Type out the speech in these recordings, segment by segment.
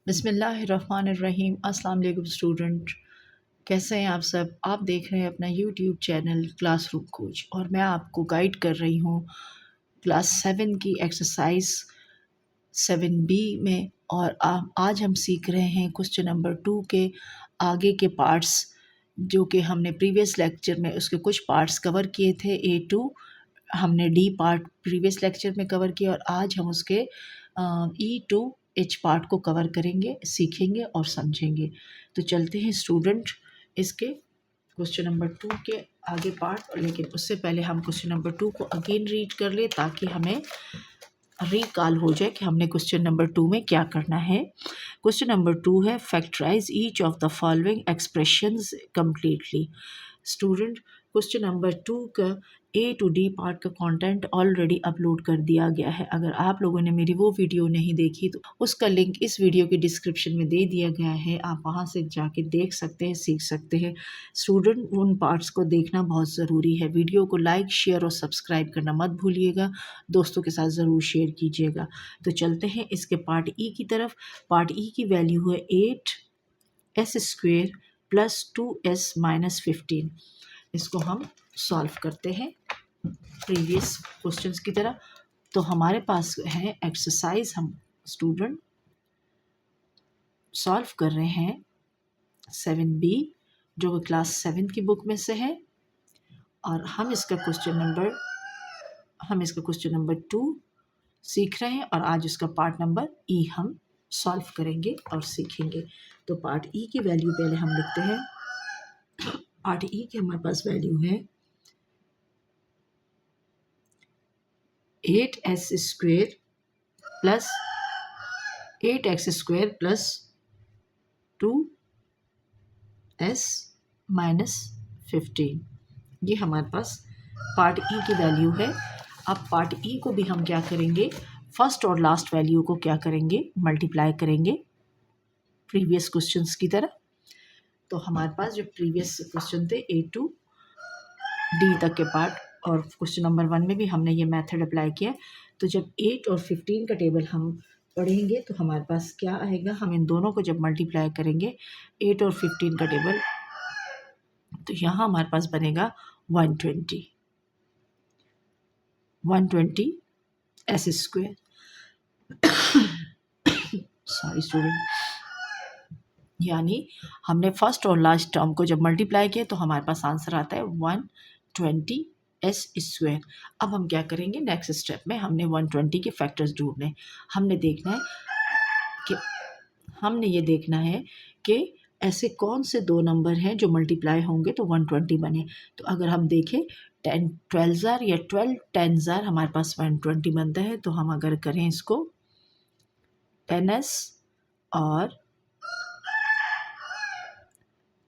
बिस्मिल्लाहिर्रहमानिर्रहीम। अस्सलाम वालेकुम स्टूडेंट, कैसे हैं आप सब। आप देख रहे हैं अपना यूट्यूब चैनल क्लासरूम कोच और मैं आपको गाइड कर रही हूँ क्लास 7 की एक्सरसाइज 7B में। और आज हम सीख रहे हैं क्वेश्चन नंबर 2 के आगे के पार्ट्स, जो कि हमने प्रीवियस लेक्चर में उसके कुछ पार्ट्स कवर किए थे। A2 हमने डी पार्ट प्रीवियस लेक्चर में कवर किया और आज हम उसके E2H पार्ट को कवर करेंगे, सीखेंगे और समझेंगे। तो चलते हैं स्टूडेंट इसके क्वेश्चन नंबर 2 के आगे पार्ट। लेकिन उससे पहले हम क्वेश्चन नंबर 2 को अगेन रीड कर ले ताकि हमें रिकॉल हो जाए कि हमने क्वेश्चन नंबर 2 में क्या करना है। क्वेश्चन नंबर 2 है factorise each of the following expressions completely. Student question number 2 का A to D पार्ट का कंटेंट ऑलरेडी अपलोड कर दिया गया है। अगर आप लोगों ने मेरी वो वीडियो नहीं देखी तो उसका लिंक इस वीडियो के डिस्क्रिप्शन में दे दिया गया है, आप वहाँ से जाके देख सकते हैं, सीख सकते हैं। स्टूडेंट उन पार्ट्स को देखना बहुत ज़रूरी है। वीडियो को लाइक, शेयर और सब्सक्राइब करना मत भूलिएगा, दोस्तों के साथ ज़रूर शेयर कीजिएगा। तो चलते हैं इसके पार्ट ई की तरफ। पार्ट ई की वैल्यू है 8s² + 2s - 15। इसको हम सॉल्व करते हैं प्रीवियस क्वेश्चंस की तरह। तो हमारे पास है एक्सरसाइज, हम स्टूडेंट सॉल्व कर रहे हैं 7B, जो क्लास 7 की बुक में से है। और हम इसका क्वेश्चन नंबर 2 सीख रहे हैं और आज उसका पार्ट नंबर ई हम सॉल्व करेंगे और सीखेंगे। तो पार्ट ई की वैल्यू पहले हम लिखते हैं। पार्ट ई की हमारे पास वैल्यू है 8s² + 8x² + 2s - 15। ये हमारे पास पार्ट ई की वैल्यू है। अब पार्ट ई को भी हम क्या करेंगे, फर्स्ट और लास्ट वैल्यू को क्या करेंगे, मल्टीप्लाई करेंगे प्रीवियस क्वेश्चंस की तरह। तो हमारे पास जो प्रीवियस क्वेश्चन थे A to D तक के पार्ट, और क्वेश्चन नंबर 1 में भी हमने ये मेथड अप्लाई किया। तो जब 8 और 15 का टेबल हम पढ़ेंगे तो हमारे पास क्या आएगा, हम इन दोनों को जब मल्टीप्लाई करेंगे 8 और 15 का टेबल, तो यहाँ हमारे पास बनेगा 120 s²। सॉरी स्टूडेंट, यानी हमने फर्स्ट और लास्ट टर्म को जब मल्टीप्लाई किया तो हमारे पास आंसर आता है 120s²। अब हम क्या करेंगे, नेक्स्ट स्टेप में हमने 120 के फैक्टर्स ढूंढने। हमने ये देखना है कि ऐसे कौन से दो नंबर हैं जो मल्टीप्लाई होंगे तो 120 बने। तो अगर हम देखें 10 12 या 12 10 हमारे पास 120 बनता है। तो हम अगर करें इसको 10s और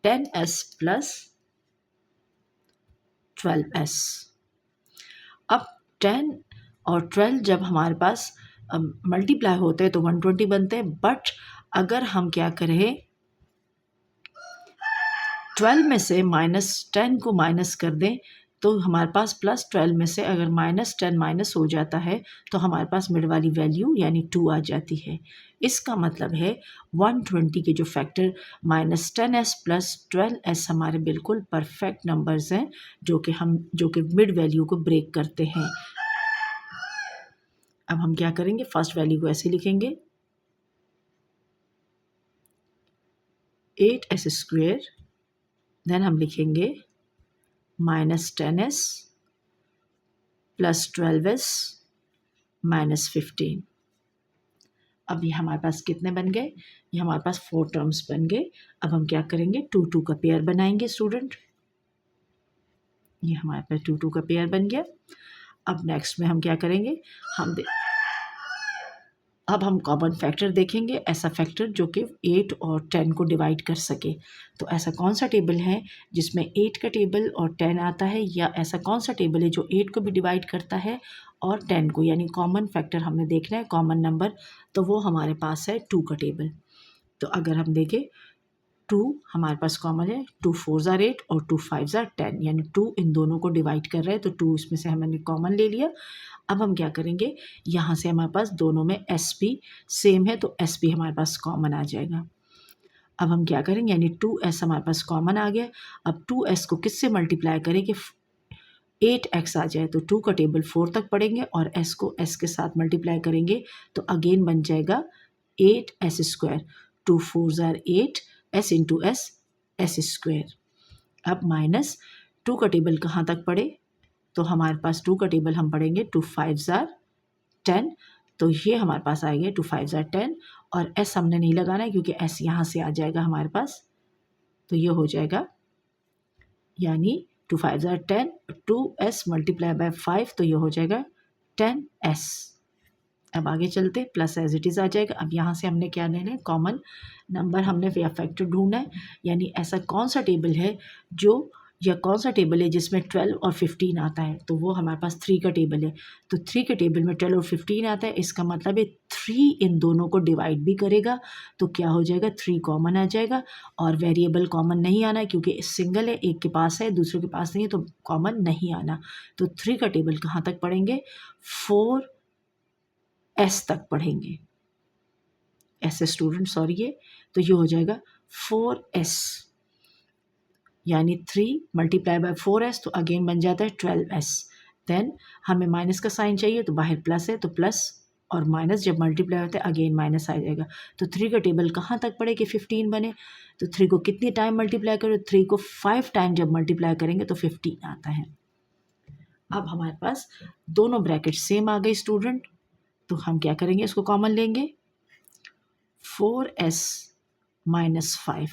10s + 12s। अब 10 और 12 जब हमारे पास मल्टीप्लाई होते हैं तो 120 बनते हैं। बट अगर हम क्या करें, 12 में से -10 को माइनस कर दें तो हमारे पास +12 में से अगर -10 माइनस हो जाता है तो हमारे पास मिड वाली वैल्यू यानी 2 आ जाती है। इसका मतलब है 120 के जो फैक्टर -10s + 12s हमारे बिल्कुल परफेक्ट नंबर्स हैं, जो कि मिड वैल्यू को ब्रेक करते हैं। अब हम क्या करेंगे, फर्स्ट वैल्यू को ऐसे लिखेंगे 8s², देन हम लिखेंगे -10s + 12s - 15। अब ये हमारे पास कितने बन गए, ये हमारे पास 4 टर्म्स बन गए। अब हम क्या करेंगे, 2 का पेयर बनाएंगे स्टूडेंट। ये हमारे पास 2 का पेयर बन गया। अब नेक्स्ट में हम क्या करेंगे, अब हम कॉमन फैक्टर देखेंगे, ऐसा फैक्टर जो कि 8 और 10 को डिवाइड कर सके। तो ऐसा कौन सा टेबल है जिसमें 8 का टेबल और 10 आता है, या ऐसा कौन सा टेबल है जो 8 को भी डिवाइड करता है और 10 को, यानी कॉमन फैक्टर हमने देखना है, कॉमन नंबर। तो वो हमारे पास है 2 का टेबल। तो अगर हम देखें 2 हमारे पास कॉमन है, 2 4 = 8 और 2 5 = 10, यानी 2 इन दोनों को डिवाइड कर रहे हैं तो 2 इसमें से हमने कॉमन ले लिया। अब हम क्या करेंगे, यहाँ से हमारे पास दोनों में एस पी सेम है तो एस पी हमारे पास कॉमन आ जाएगा। अब हम क्या करेंगे, यानी 2s हमारे पास कॉमन आ गया। अब 2s को किससे मल्टीप्लाई करेंगे, 8x आ जाए तो 2 का टेबल 4 तक पढ़ेंगे और s को s के साथ मल्टीप्लाई करेंगे तो अगेन बन जाएगा 8s²। 2 4 ज़ार 8, s इंटू s स्क्वायर। अब माइनस 2 का टेबल कहाँ तक पढ़े, तो हमारे पास 2 का टेबल हम पढ़ेंगे 2 5 ज़ार 10, तो ये हमारे पास आएगा 2 5 ज़ार 10 और s हमने नहीं लगाना है क्योंकि s यहाँ से आ जाएगा हमारे पास, तो ये हो जाएगा यानी 2 5 ज़ार 10, 2s मल्टीप्लाई बाय 5 तो ये हो जाएगा 10s। अब आगे चलते, प्लस एज इट इज़ आ जाएगा। अब यहाँ से हमने क्या लेना है, कॉमन नंबर हमने या फैक्टर ढूंढना है, यानी ऐसा कौन सा टेबल है जो, या कौन सा टेबल है जिसमें 12 और 15 आता है, तो वो हमारे पास 3 का टेबल है। तो 3 के टेबल में 12 और 15 आता है, इसका मतलब है 3 इन दोनों को डिवाइड भी करेगा तो क्या हो जाएगा, 3 कॉमन आ जाएगा। और वेरिएबल कॉमन नहीं आना क्योंकि सिंगल है, एक के पास है दूसरे के पास नहीं है, तो कॉमन नहीं आना। तो 3 का टेबल कहाँ तक पढ़ेंगे, 4s तक पढ़ेंगे, ऐसे स्टूडेंट सॉरी ये, तो ये हो जाएगा 4s, यानी 3 मल्टीप्लाई बाय 4s तो अगेन बन जाता है 12s। देन हमें माइनस का साइन चाहिए तो बाहर प्लस है, तो प्लस और माइनस जब मल्टीप्लाई होता है अगेन माइनस आ जाएगा। तो 3 का टेबल कहाँ तक पड़े कि 15 बने, तो 3 को कितनी टाइम मल्टीप्लाई करो, 3 को 5 टाइम जब मल्टीप्लाई करेंगे तो 15 आता है। अब हमारे पास दोनों ब्रैकेट सेम आ गई स्टूडेंट, तो हम क्या करेंगे, इसको कॉमन लेंगे, 4s माइनस 5,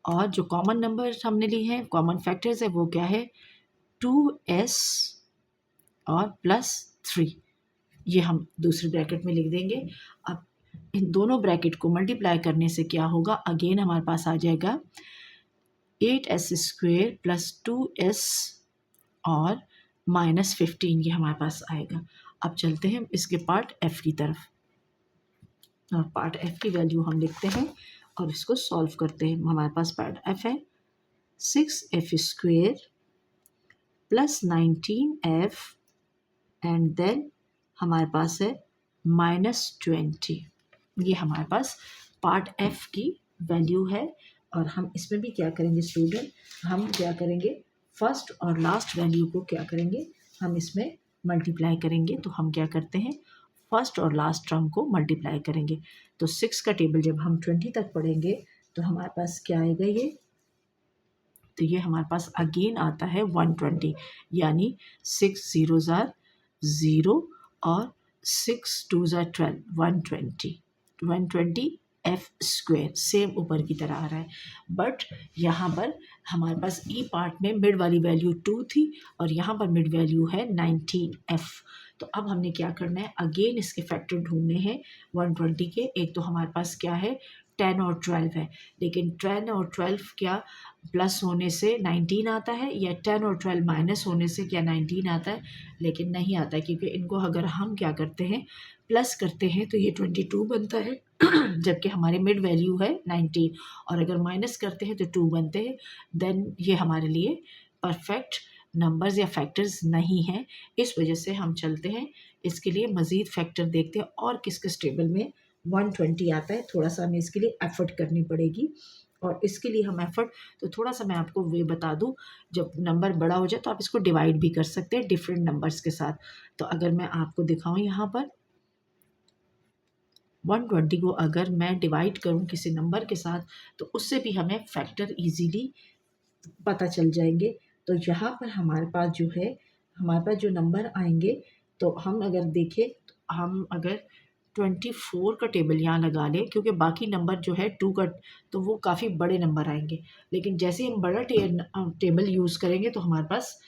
और जो कॉमन नंबर हमने ली है, कॉमन फैक्टर्स है, वो क्या है, 2s और प्लस 3, ये हम दूसरे ब्रैकेट में लिख देंगे। अब इन दोनों ब्रैकेट को मल्टीप्लाई करने से क्या होगा, अगेन हमारे पास आ जाएगा 8s² प्लस 2s और माइनस 15, ये हमारे पास आएगा। अब चलते हैं इसके पार्ट f की तरफ, और पार्ट f की वैल्यू हम लिखते हैं और इसको सॉल्व करते हैं। हमारे पास पार्ट f है 6f² plus 19f and then हमारे पास है -20, ये हमारे पास पार्ट f की वैल्यू है। और हम इसमें भी क्या करेंगे स्टूडेंट, हम क्या करेंगे, फर्स्ट और लास्ट वैल्यू को क्या करेंगे, हम इसमें मल्टीप्लाई करेंगे। तो हम क्या करते हैं, फर्स्ट और लास्ट टर्म को मल्टीप्लाई करेंगे। तो 6 का टेबल जब हम 20 तक पढ़ेंगे तो हमारे पास क्या आएगा, ये तो ये हमारे पास अगेन आता है 120, यानी 6 0 ज़ार 0 और 6 2 ज़ार 12, 120 f², सेम ऊपर की तरह आ रहा है। बट यहाँ पर हमारे पास ई पार्ट में मिड वाली वैल्यू 2 थी और यहाँ पर मिड वैल्यू है 19f। तो अब हमने क्या करना है, अगेन इसके फैक्टर ढूंढने हैं 120 के। एक तो हमारे पास क्या है, 10 और 12 है, लेकिन 10 और 12 क्या प्लस होने से 19 आता है, या 10 और 12 माइनस होने से क्या 19 आता है, लेकिन नहीं आता है, क्योंकि इनको अगर हम क्या करते हैं, प्लस करते हैं तो ये 22 बनता है जबकि हमारे मिड वैल्यू है 19, और अगर माइनस करते हैं तो 2 बनते हैं। देन ये हमारे लिए परफेक्ट नंबर्स या फैक्टर्स नहीं हैं, इस वजह से हम चलते हैं इसके लिए मज़ीद फैक्टर देखते हैं और किस किस टेबल में 120 आता है। थोड़ा सा हमें इसके लिए एफर्ट करनी पड़ेगी, और इसके लिए हम एफर्ट, तो थोड़ा सा मैं आपको वे बता दूं, जब नंबर बड़ा हो जाए तो आप इसको डिवाइड भी कर सकते हैं डिफरेंट नंबर्स के साथ। तो अगर मैं आपको दिखाऊं यहाँ पर 120 को अगर मैं डिवाइड करूं किसी नंबर के साथ तो उससे भी हमें फैक्टर इजीली पता चल जाएंगे। तो यहाँ पर हमारे पास जो है, हमारे पास जो नंबर आएंगे, तो हम अगर देखें तो हम अगर 24 का टेबल यहाँ लगा लें, क्योंकि बाकी नंबर जो है 2 का, तो वो काफ़ी बड़े नंबर आएंगे, लेकिन जैसे हम बड़ा टेबल यूज़ करेंगे तो हमारे पास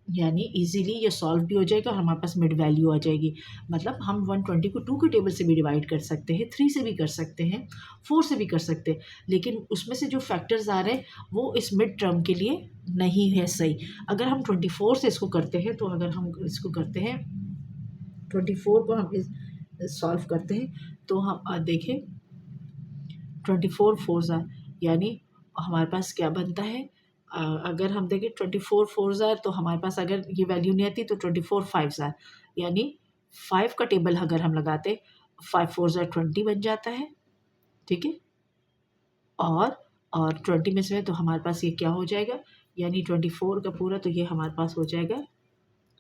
यानी इजीली ये सॉल्व भी हो जाएगा और हमारे पास मिड वैल्यू आ जाएगी। मतलब हम 120 को 2 के टेबल से भी डिवाइड कर सकते हैं, 3 से भी कर सकते हैं, 4 से भी कर सकते हैं, लेकिन उसमें से जो फैक्टर्स आ रहे हैं वो इस मिड टर्म के लिए नहीं है सही। अगर हम 24 से इसको करते हैं, तो अगर हम इसको करते हैं 24 को हम सॉल्व करते हैं तो हम देखें 24 4 यानी हमारे पास क्या बनता है, अगर हम देखें 24 फोर ज़ार, तो हमारे पास अगर ये वैल्यू नहीं आती तो 24 फाइव ज़ार, यानी 5 का टेबल अगर हम लगाते 5 फोर ज़ार 20 बन जाता है, ठीक है। और 20 में से तो हमारे पास ये क्या हो जाएगा, यानी 24 का पूरा, तो ये हमारे पास हो जाएगा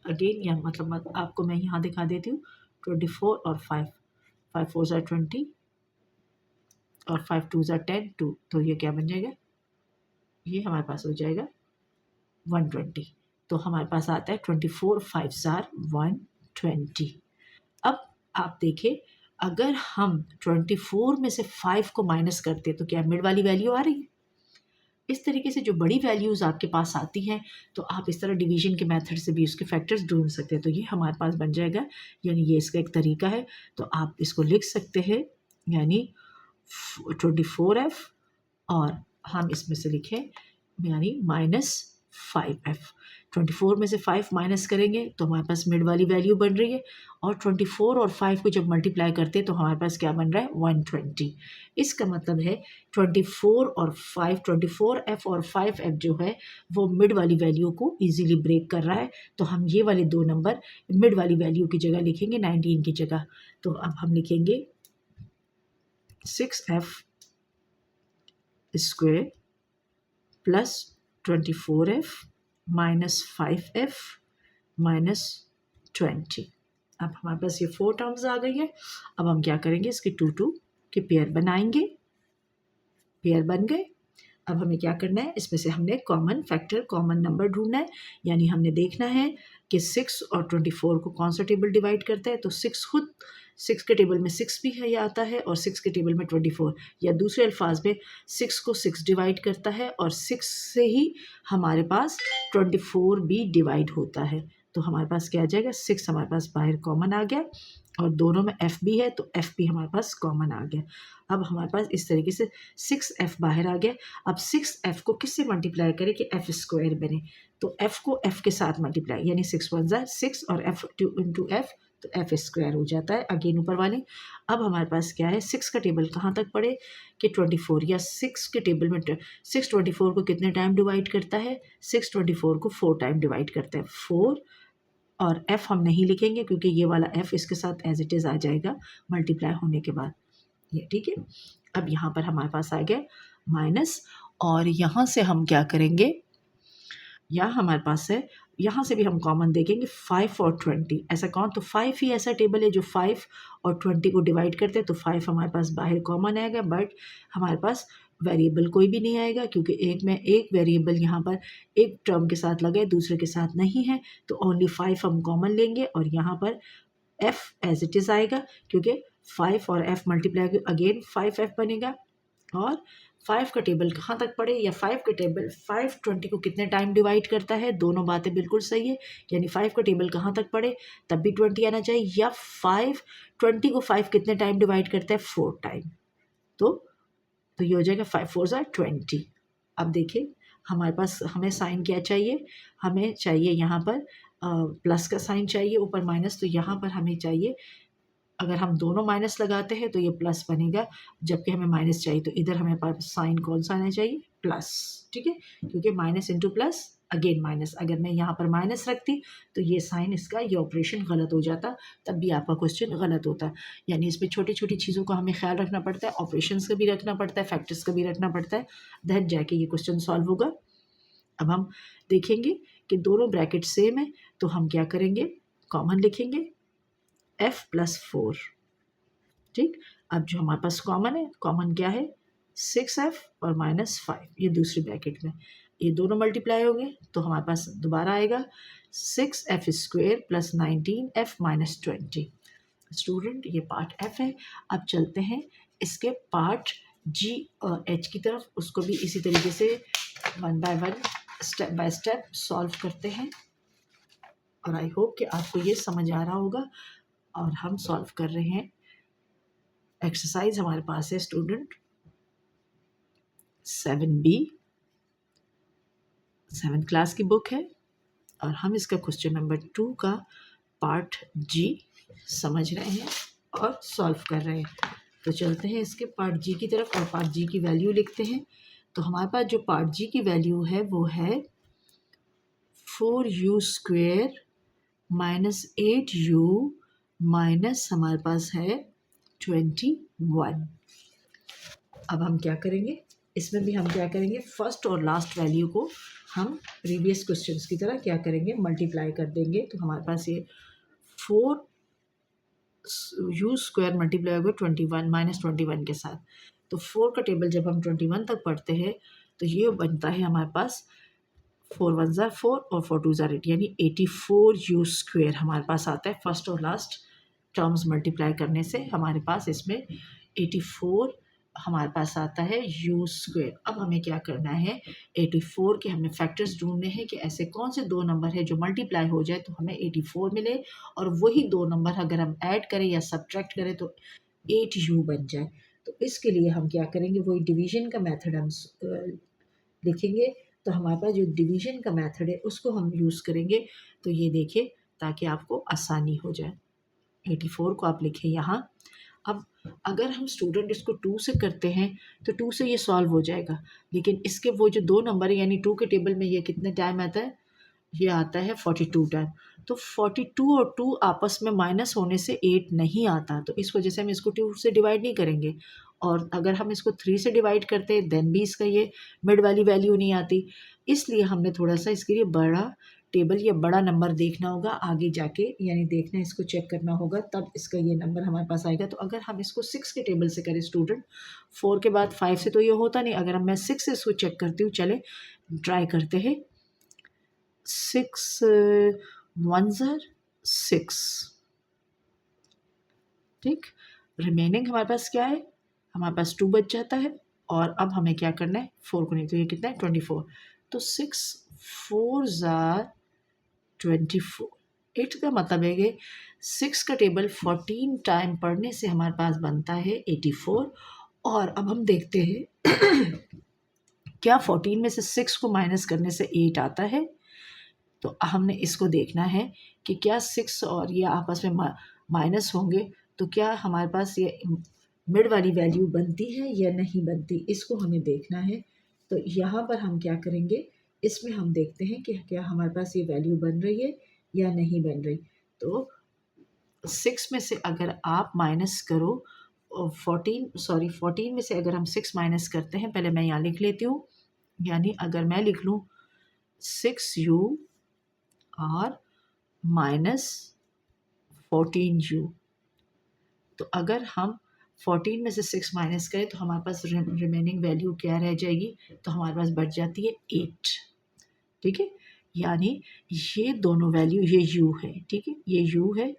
अगेन, या मतलब आपको मैं यहाँ दिखा देती हूँ 24 और 5, 5 फोर ज़ार 20 और 5 टू ज़ार 10, 2, तो ये क्या बन जाएगा, ये हमारे पास हो जाएगा 120। तो हमारे पास आता है 24 5 ज़ार 120। अब आप देखिए, अगर हम 24 में से 5 को माइनस करते तो क्या मिड वाली वैल्यू आ रही है। इस तरीके से जो बड़ी वैल्यूज़ आपके पास आती हैं, तो आप इस तरह डिवीजन के मेथड से भी उसके फैक्टर्स ढूंढ सकते हैं। तो ये हमारे पास बन जाएगा, यानी ये इसका एक तरीका है। तो आप इसको लिख सकते हैं, यानी 24f, और हम इसमें से लिखें यानी -5f। 24 में से 5 माइनस करेंगे तो हमारे पास मिड वाली वैल्यू बन रही है, और 24 और 5 को जब मल्टीप्लाई करते हैं तो हमारे पास क्या बन रहा है, 120। इसका मतलब है 24 और 5, 24f और 5f जो है वो मिड वाली वैल्यू को इजीली ब्रेक कर रहा है। तो हम ये वाले दो नंबर मिड वाली वैल्यू की जगह लिखेंगे 19 की जगह। तो अब हम लिखेंगे 6f square plus 24f minus 5f minus 20। अब हमारे पास ये 4 टर्म्स आ गई है। अब हम क्या करेंगे, इसके 2 के पेयर बनाएंगे, पेयर बन गए। अब हमें क्या करना है, इसमें से हमने कॉमन फैक्टर, कॉमन नंबर ढूंढना है, यानी हमने देखना है कि 6 और 24 को कौन सा टेबल डिवाइड करता है। तो 6 खुद 6 के टेबल में 6 भी है या आता है, और 6 के टेबल में 24, या दूसरे अल्फाज में 6 को 6 डिवाइड करता है, और 6 से ही हमारे पास 24 भी डिवाइड होता है। तो हमारे पास क्या आ जाएगा, 6 हमारे पास बाहर कॉमन आ गया, और दोनों में f भी है तो f भी हमारे पास कॉमन आ गया। अब हमारे पास इस तरीके से 6f बाहर आ गया। अब 6f को किससे मल्टीप्लाई करें कि f स्क्वायर बने, तो f को f के साथ मल्टीप्लाई, यानी 6 1 ज़ा 6 और f इंटू f, तो f स्क्वायर हो जाता है अगेन ऊपर वाले। अब हमारे पास क्या है, 6 का टेबल कहाँ तक पड़े कि 24, या 6 के टेबल में 6 24 को कितने टाइम डिवाइड करता है, 6 24 को 4 टाइम डिवाइड करता है, 4। और f हम नहीं लिखेंगे क्योंकि ये वाला f इसके साथ एज इट इज़ आ जाएगा मल्टीप्लाई होने के बाद, ये ठीक है। अब यहाँ पर हमारे पास आ गया माइनस, और यहाँ से हम क्या करेंगे, यहाँ हमारे पास है, यहाँ से भी हम कॉमन देखेंगे 5 और 20। ऐसा कौन, तो 5 ही ऐसा टेबल है जो 5 और 20 को डिवाइड करते हैं। तो 5 हमारे पास बाहर कॉमन आएगा, बट हमारे पास वेरिएबल कोई भी नहीं आएगा, क्योंकि एक में एक वेरिएबल यहाँ पर एक टर्म के साथ लगा है, दूसरे के साथ नहीं है। तो ओनली 5 हम कॉमन लेंगे, और यहाँ पर f एज इट इज़ आएगा, क्योंकि 5 और f मल्टीप्लाई अगेन 5f बनेगा। और 5 का टेबल कहाँ तक पड़े, या 5 का टेबल 5 20 को कितने टाइम डिवाइड करता है, दोनों बातें बिल्कुल सही है। यानी 5 का टेबल कहाँ तक पड़े, तब भी 20 आना चाहिए, या 5 20 को 5 कितने टाइम डिवाइड करता है, 4 टाइम। तो ये हो जाएगा 5 4 ज़ा 20। अब देखिए हमारे पास हमें साइन क्या चाहिए, हमें चाहिए यहाँ पर प्लस का साइन चाहिए ऊपर माइनस। तो यहाँ पर हमें चाहिए, अगर हम दोनों माइनस लगाते हैं तो ये प्लस बनेगा, जबकि हमें माइनस चाहिए। तो इधर हमें पास साइन कौन सा आना चाहिए, प्लस, ठीक है, क्योंकि minus into plus again minus. अगर मैं यहाँ पर माइनस रखती तो ये साइन इसका, ये ऑपरेशन गलत हो जाता, तब भी आपका क्वेश्चन गलत होता। यानी इसमें छोटी छोटी चीज़ों का हमें ख्याल रखना पड़ता है, ऑपरेशंस का भी रखना पड़ता है, फैक्टर्स का भी रखना पड़ता है, देन जाके ये क्वेश्चन सॉल्व होगा। अब हम देखेंगे कि दोनों ब्रैकेट सेम है, तो हम क्या करेंगे, कॉमन लिखेंगे f प्लस 4, ठीक। अब जो हमारे पास कॉमन है, कॉमन क्या है, 6f और माइनस 5, ये दूसरी ब्रैकेट में, ये दोनों मल्टीप्लाई हो गए, तो हमारे पास दोबारा आएगा 6f square plus 19f minus 20। Student ये पार्ट f है। अब चलते हैं इसके पार्ट g और h की तरफ, उसको भी इसी तरीके से one by one step by step solve करते हैं, और आई होप कि आपको ये समझ आ रहा होगा। और हम सॉल्व कर रहे हैं एक्सरसाइज, हमारे पास है स्टूडेंट 7B, 7th क्लास की बुक है, और हम इसका क्वेश्चन नंबर 2 का पार्ट जी समझ रहे हैं और सॉल्व कर रहे हैं। तो चलते हैं इसके पार्ट जी की तरफ, और पार्ट जी की वैल्यू लिखते हैं। तो हमारे पास जो पार्ट जी की वैल्यू है वो है 4u² माइनस 8u माइनस हमारे पास है 21। अब हम क्या करेंगे, इसमें भी हम क्या करेंगे, फर्स्ट और लास्ट वैल्यू को हम प्रीवियस क्वेश्चंस की तरह क्या करेंगे, मल्टीप्लाई कर देंगे। तो हमारे पास ये 4u² मल्टीप्लाई होगा 21 माइनस 21 के साथ। तो 4 का टेबल जब हम 21 तक पढ़ते हैं तो ये बनता है हमारे पास 4 1 ज़ा 4 और 4 2 ज़ा 8, यानी 84u² हमारे पास आता है। फर्स्ट और लास्ट टर्म्स मल्टीप्लाई करने से हमारे पास इसमें 84 हमारे पास आता है u²। अब हमें क्या करना है, 84 के हमें फैक्टर्स ढूंढने हैं कि ऐसे कौन से दो नंबर है जो मल्टीप्लाई हो जाए तो हमें 84 मिले, और वही दो नंबर अगर हम ऐड करें या सब्ट्रैक्ट करें तो 8u बन जाए। तो इसके लिए हम क्या करेंगे, वही डिवीजन का मेथड हम लिखेंगे। तो हमारे पास जो डिवीजन का मेथड है उसको हम यूज़ करेंगे। तो ये देखिए, ताकि आपको आसानी हो जाए, 84 को आप लिखें यहाँ। अब अगर हम स्टूडेंट इसको 2 से करते हैं तो 2 से ये सॉल्व हो जाएगा, लेकिन इसके वो जो दो नंबर है यानी 2 के टेबल में ये कितने टाइम आता है, ये आता है 42 टाइम। तो 42 और 2 आपस में माइनस होने से 8 नहीं आता, तो इस वजह से हम इसको 2 से डिवाइड नहीं करेंगे। और अगर हम इसको 3 से डिवाइड करते हैं देन भी इसका ये मिड वाली वैल्यू नहीं आती। इसलिए हमने थोड़ा सा इसके लिए बड़ा टेबल या बड़ा नंबर देखना होगा आगे जाके, यानी देखना इसको चेक करना होगा, तब इसका ये नंबर हमारे पास आएगा। तो अगर हम इसको 6 के टेबल से करें स्टूडेंट, 4 के बाद 5 से तो ये होता नहीं, अगर मैं 6 से इसको चेक करती हूँ, चले ट्राई करते हैं। 6 1 ज़ा 6, ठीक। रिमेनिंग हमारे पास क्या है, हमारे पास 2 बच जाता है। और अब हमें क्या करना है, 4 को नहीं, तो ये कितना है 24। तो 6 4 ज़ा 24, 8 का मतलब है कि 6 का टेबल 14 टाइम पढ़ने से हमारे पास बनता है 84। और अब हम देखते हैं क्या 14 में से 6 को माइनस करने से 8 आता है। तो हमने इसको देखना है कि क्या 6 और ये आपस में माइनस होंगे तो क्या हमारे पास ये मिड वाली वैल्यू बनती है या नहीं बनती, इसको हमें देखना है। तो यहाँ पर हम क्या करेंगे, इसमें हम देखते हैं कि क्या हमारे पास ये वैल्यू बन रही है या नहीं बन रही। तो 6 में से अगर आप माइनस करो 14 में से अगर हम 6 माइनस करते हैं, पहले मैं यहाँ लिख लेती हूँ, यानी अगर मैं लिख लूँ 6u और माइनस 14u, तो अगर हम 14 में से 6 माइनस करें तो हमारे पास रिमेनिंग वैल्यू क्या रह जाएगी, तो हमारे पास बच जाती है 8, ठीक है। यानी ये दोनों वैल्यू, ये u है, ठीक है, ये u है,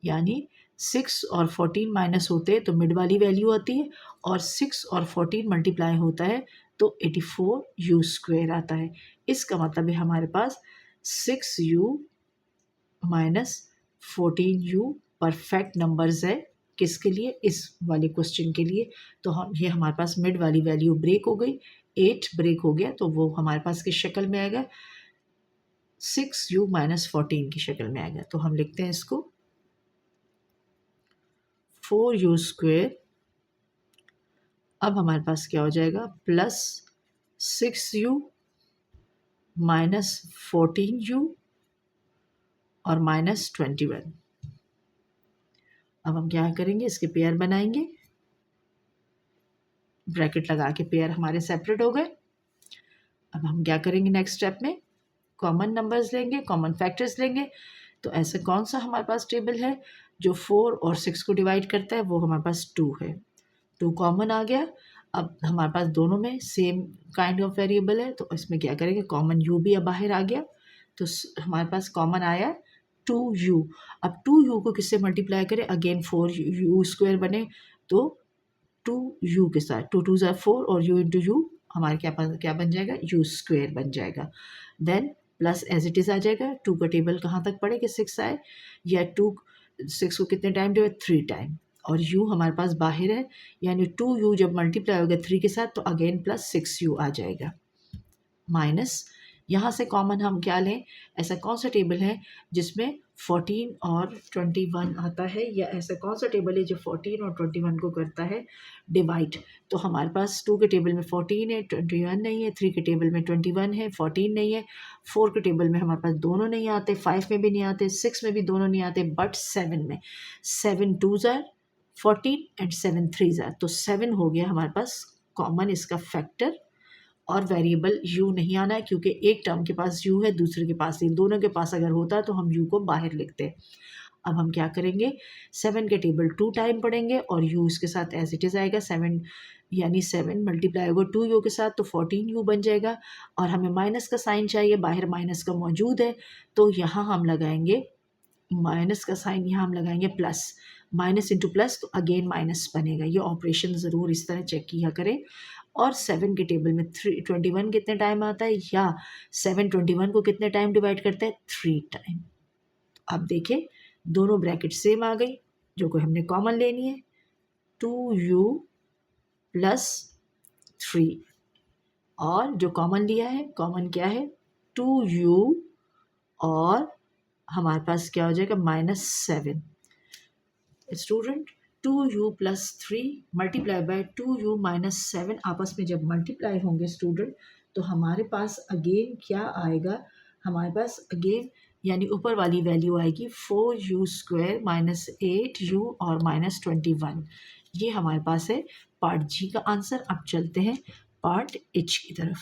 यानी 6 और 14 माइनस होते हैं तो मिड वाली वैल्यू आती है, और 6 और 14 मल्टीप्लाई होता है तो 84u² आता है। इसका मतलब है हमारे पास 6u minus 14u perfect numbers है, किसके लिए, इस वाले क्वेश्चन के लिए। तो हम ये हमारे पास मिड वाली वैल्यू ब्रेक हो गई, 8 ब्रेक हो गया, तो वो हमारे पास किस शक्ल में आएगा, 6u माइनस 14 की शक्ल में आएगा। तो हम लिखते हैं इसको 4u², अब हमारे पास क्या हो जाएगा, प्लस 6u माइनस 14u और माइनस 21। अब हम क्या करेंगे, इसके पेयर बनाएंगे, ब्रैकेट लगा के पेयर हमारे सेपरेट हो गए। अब हम क्या करेंगे नेक्स्ट स्टेप में, कॉमन नंबर्स लेंगे, कॉमन फैक्टर्स लेंगे। तो ऐसा कौन सा हमारे पास टेबल है जो 4 और 6 को डिवाइड करता है, वो हमारे पास 2 है। 2 कॉमन आ गया। अब हमारे पास दोनों में सेम काइंड ऑफ वेरिएबल है, तो इसमें क्या करेंगे, कॉमन u भी अब बाहर आ गया, तो हमारे पास कॉमन आया 2u। अब 2u को किससे मल्टीप्लाई करें, अगेन 4u² बने, तो 2u के साथ 2 2 ज़ा 4 और u इंटू यू हमारे क्या बन जाएगा, u² बन जाएगा। Then plus as it is आ जाएगा। 2 का टेबल कहाँ तक पड़े कि 6 आए, या 6 को कितने टाइम डिवाइड, 3 टाइम, और u हमारे पास बाहर है, यानी 2u जब मल्टीप्लाई होगा 3 के साथ तो अगेन प्लस 6u आ जाएगा। माइनस यहाँ से कॉमन हम क्या लें, ऐसा कौन सा टेबल है जिसमें 14 और 21 आता है, या ऐसा कौन सा टेबल है जो 14 और 21 को करता है डिवाइड। तो हमारे पास 2 के टेबल में 14 है, 21 नहीं है, 3 के टेबल में 21 है, 14 नहीं है, 4 के टेबल में हमारे पास दोनों नहीं आते, 5 में भी नहीं आते, 6 में भी दोनों नहीं आते, बट 7 में 7 2s are 14 and 7 3s are. तो 7 हो गया हमारे पास कॉमन इसका फैक्टर, और वेरिएबल यू नहीं आना है क्योंकि एक टर्म के पास यू है, दूसरे के पास नहीं, दोनों के पास अगर होता तो हम यू को बाहर लिखते हैं। अब हम क्या करेंगे, 7 के टेबल 2 टाइम पढ़ेंगे और यू इसके साथ एज इट इज़ आएगा। 7 यानी 7 मल्टीप्लाई होगा 2 यू के साथ तो 14 यू बन जाएगा। और हमें माइनस का साइन चाहिए, बाहर माइनस का मौजूद है, तो यहाँ हम लगाएंगे माइनस का साइन, यहाँ हम लगाएंगे प्लस, माइनस इंटू प्लस तो अगेन माइनस बनेगा। ये ऑपरेशन ज़रूर इस तरह चेक किया करें। और 7 के टेबल में 21 कितने टाइम आता है, या 7 21 को कितने टाइम डिवाइड करता है, 3 टाइम। अब देखिए दोनों ब्रैकेट सेम आ गई, जो कोई हमने कॉमन लेनी है, 2u प्लस 3, और जो कॉमन लिया है, कॉमन क्या है, 2u, और हमारे पास क्या हो जाएगा -7। Student 2u plus 3 multiply by 2u minus 7 आपस में जब मल्टीप्लाई होंगे स्टूडेंट, तो हमारे पास अगेन क्या आएगा, हमारे पास अगेन यानी ऊपर वाली वैल्यू आएगी 4u स्क्वायर माइनस 8u और माइनस 21। ये हमारे पास है पार्ट जी का आंसर। अब चलते हैं पार्ट एच की तरफ।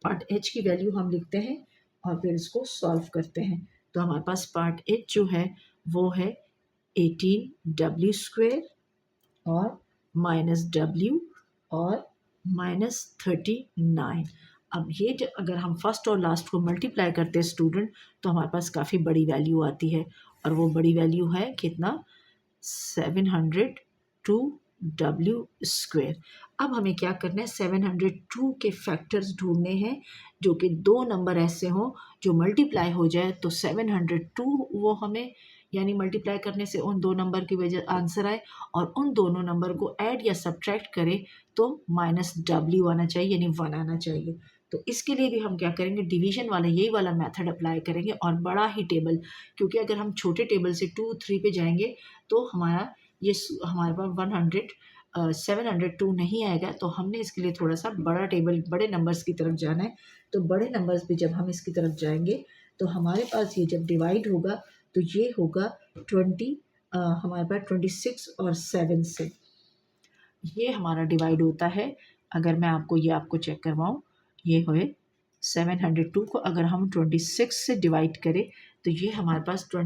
पार्ट एच की वैल्यू हम लिखते हैं और फिर इसको सॉल्व करते हैं। तो हमारे पास पार्ट एच जो है वो है 18w स्क्वेयर और माइनस w और माइनस 39। अब ये जो अगर हम फर्स्ट और लास्ट को मल्टीप्लाई करते हैं स्टूडेंट, तो हमारे पास काफ़ी बड़ी वैल्यू आती है, और वो बड़ी वैल्यू है कितना, 702w स्क्वेयर। अब हमें क्या करना है, 702 के फैक्टर्स ढूंढने हैं, जो कि दो नंबर ऐसे हों जो मल्टीप्लाई हो जाए तो 702 वो हमें यानी मल्टीप्लाई करने से उन दो नंबर की वजह आंसर आए, और उन दोनों नंबर को ऐड या सब्ट्रैक्ट करें तो -w आना चाहिए यानी 1 आना चाहिए। तो इसके लिए भी हम क्या करेंगे, डिवीजन वाला यही वाला मेथड अप्लाई करेंगे, और बड़ा ही टेबल, क्योंकि अगर हम छोटे टेबल से 2 3 पे जाएंगे तो हमारा ये हमारे पास 702 नहीं आएगा। तो हमने इसके लिए थोड़ा सा बड़ा टेबल, बड़े नंबर्स की तरफ जाना है। तो बड़े नंबर्स पे जब हम इसकी तरफ जाएंगे तो हमारे पास ये जब डिवाइड होगा तो ये होगा 20, हमारे पास 26 और 7 से ये हमारा डिवाइड होता है। अगर मैं आपको चेक करवाऊँ, ये हुए 702 को अगर हम 26 से डिवाइड करें तो ये हमारे पास तो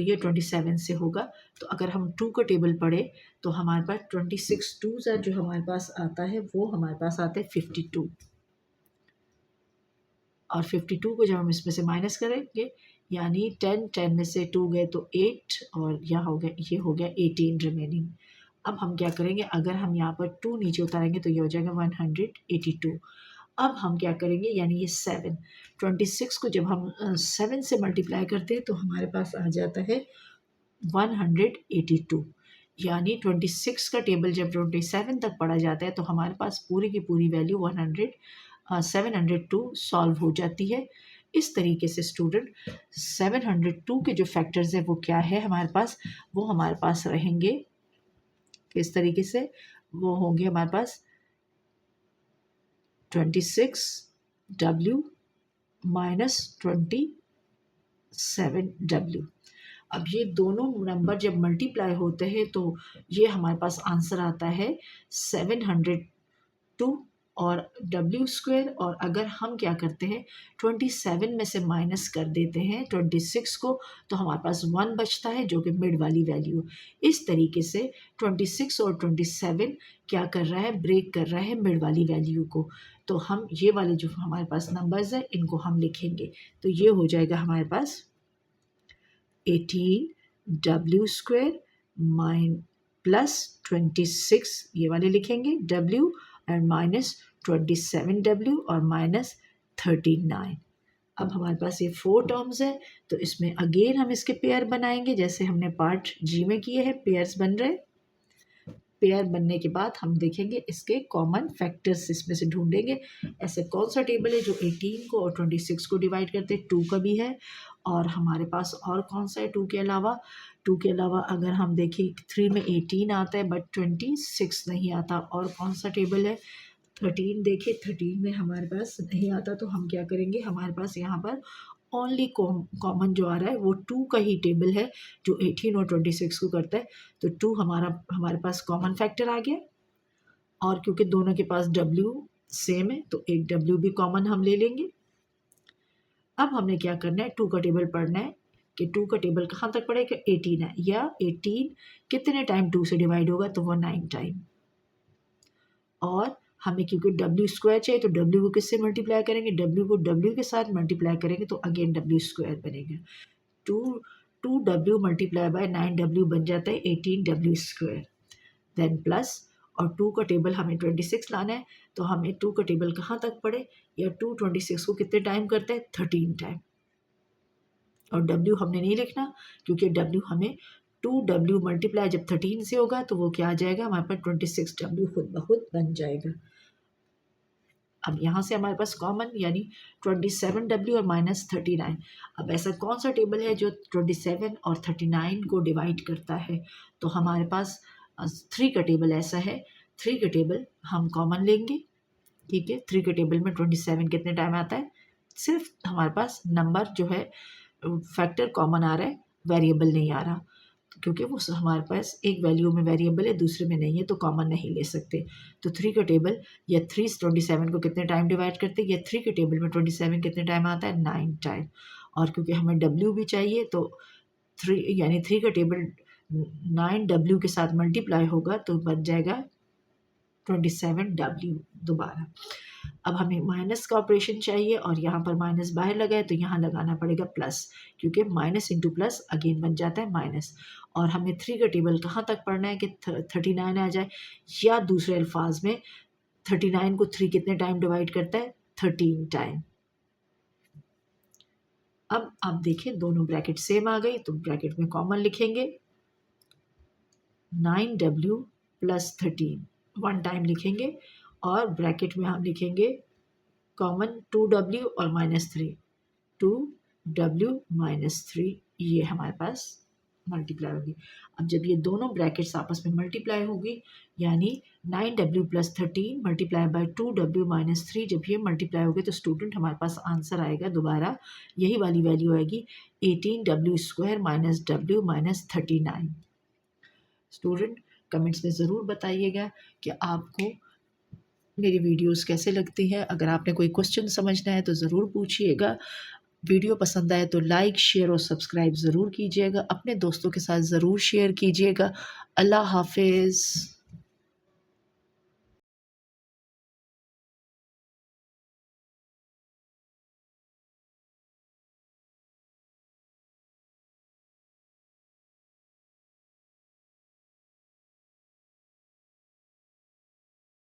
ये 27 से होगा। तो अगर हम 2 का टेबल पढ़े तो हमारे पास 26 2s जो हमारे पास आता है वो हमारे पास आता है 52, और 52 को जब हम इसमें से माइनस करेंगे यानी 10 में से 2 गए तो 8, और ये हो गया 18 रिमेनिंग। अब हम क्या करेंगे, अगर हम यहाँ पर 2 नीचे उतारेंगे तो ये हो जाएगा 182। अब हम क्या करेंगे, यानी ये 26 को जब हम 7 से मल्टीप्लाई करते हैं तो हमारे पास आ जाता है 182, यानी 26 का टेबल जब 27 तक पढ़ा जाता है तो हमारे पास पूरी की पूरी वैल्यू 702 सॉल्व हो जाती है। इस तरीके से स्टूडेंट 702 के जो फैक्टर्स है वो क्या है हमारे पास, वो हमारे पास रहेंगे किस तरीके से, वो होंगे हमारे पास 26w माइनस 27w। अब ये दोनों नंबर जब मल्टीप्लाई होते हैं तो ये हमारे पास आंसर आता है 702 और w स्क्वायर। और अगर हम क्या करते हैं 27 में से माइनस कर देते हैं 26 को, तो हमारे पास 1 बचता है जो कि मिड वाली वैल्यू। इस तरीके से 26 और 27 क्या कर रहा है, ब्रेक कर रहा है मिड वाली वैल्यू को। तो हम ये वाले जो हमारे पास नंबर्स हैं इनको हम लिखेंगे। तो ये हो जाएगा हमारे पास 18w स्क्वायर प्लस 26, ये वाले लिखेंगे w, एंड माइनस 27w और माइनस 39। अब हमारे पास ये 4 टर्म्स है, तो इसमें अगेन हम इसके पेयर बनाएंगे जैसे हमने पार्ट जी में किए हैं, पेयर्स बन रहे। पेयर बनने के बाद हम देखेंगे इसके कॉमन फैक्टर्स इसमें से ढूंढेंगे। ऐसे कौन सा टेबल है जो 18 को और 26 को डिवाइड करते हैं, 2 का भी है और हमारे पास और कौन सा है 2 के अलावा? 2 के अलावा अगर हम देखें 3 में 18 आता है बट 26 नहीं आता। और कौन सा टेबल है? 13 देखें, 13 में हमारे पास नहीं आता, तो हम क्या करेंगे, हमारे पास यहाँ पर ओनली कॉमन जो आ रहा है वो 2 का ही टेबल है जो 18 और 26 को करता है। तो 2 हमारे पास कॉमन फैक्टर आ गया। और क्योंकि दोनों के पास W सेम है तो एक W भी कॉमन हम ले लेंगे। अब हमने क्या करना है, 2 का टेबल पढ़ना है कि 2 का टेबल कहाँ तक पढ़ेगा? 18 है, या 18 कितने टाइम 2 से डिवाइड होगा? तो वो 9 टाइम। और हमें क्योंकि W स्क्वायर चाहिए तो W को किससे मल्टीप्लाई करेंगे? W को W के साथ मल्टीप्लाई करेंगे तो अगेन W स्क्वायर बनेगा। 2W मल्टीप्लाई बाय 9W बन जाता है 18W स्क्वायर। देन प्लस, और 2 का टेबल हमें 26 लाना है, तो हमें 2 का टेबल कहाँ तक पढ़े, या 2 26 को कितने टाइम करता है? 13 टाइम। और W हमने नहीं लिखना क्योंकि W हमें 2W मल्टीप्लाई जब 13 से होगा तो वो क्या आ जाएगा, हमारे पास 26W खुद ब खुद बन जाएगा। अब यहाँ से हमारे पास कॉमन यानी 27W और -39। अब ऐसा कौन सा टेबल है जो 27 और 39 को डिवाइड करता है? तो हमारे पास 3 का टेबल ऐसा है। 3 का टेबल हम कॉमन लेंगे, ठीक है। 3 के टेबल में 27 कितने टाइम आता है? सिर्फ हमारे पास नंबर जो है फैक्टर कॉमन आ रहा है, वेरिएबल नहीं आ रहा, क्योंकि वो हमारे पास एक वैल्यू में वेरिएबल है दूसरे में नहीं है तो कॉमन नहीं ले सकते। तो 3 का टेबल या 3 27 को कितने टाइम डिवाइड करते हैं, या 3 के टेबल में 27 कितने टाइम आता है? 9 टाइम। और क्योंकि हमें W भी चाहिए तो 3 यानी 3 का टेबल 9W के साथ मल्टीप्लाई होगा तो बन जाएगा 27W दोबारा। अब हमें माइनस का ऑपरेशन चाहिए और यहाँ पर माइनस बाहर लगा है तो यहाँ लगाना पड़ेगा प्लस, क्योंकि माइनस इंटू प्लस अगेन बन जाता है माइनस। और हमें 3 का टेबल कहाँ तक पढ़ना है कि 39 आ जाए, या दूसरे अल्फाज में 39 को 3 कितने टाइम डिवाइड करता है? 13 टाइम। अब आप देखें दोनों ब्रैकेट सेम आ गई तो ब्रैकेट में कॉमन लिखेंगे 9W प्लस 13 1 टाइम लिखेंगे, और ब्रैकेट में हम लिखेंगे कॉमन 2W और -3 2W -3, ये हमारे पास मल्टीप्लाई होगी। अब जब ये दोनों ब्रैकेट्स आपस में मल्टीप्लाई होगी यानी 9W plus 13 multiply by 2W -3, जब ये मल्टीप्लाई होगी तो स्टूडेंट हमारे पास आंसर आएगा दोबारा यही वाली वैल्यू आएगी 18W square minus W minus 39। Student comments में ज़रूर बताइएगा कि आपको मेरी वीडियोस कैसे लगती हैं। अगर आपने कोई क्वेश्चन समझना है तो ज़रूर पूछिएगा। वीडियो पसंद आए तो लाइक, शेयर और सब्सक्राइब ज़रूर कीजिएगा। अपने दोस्तों के साथ ज़रूर शेयर कीजिएगा। अल्लाह हाफ़िज़।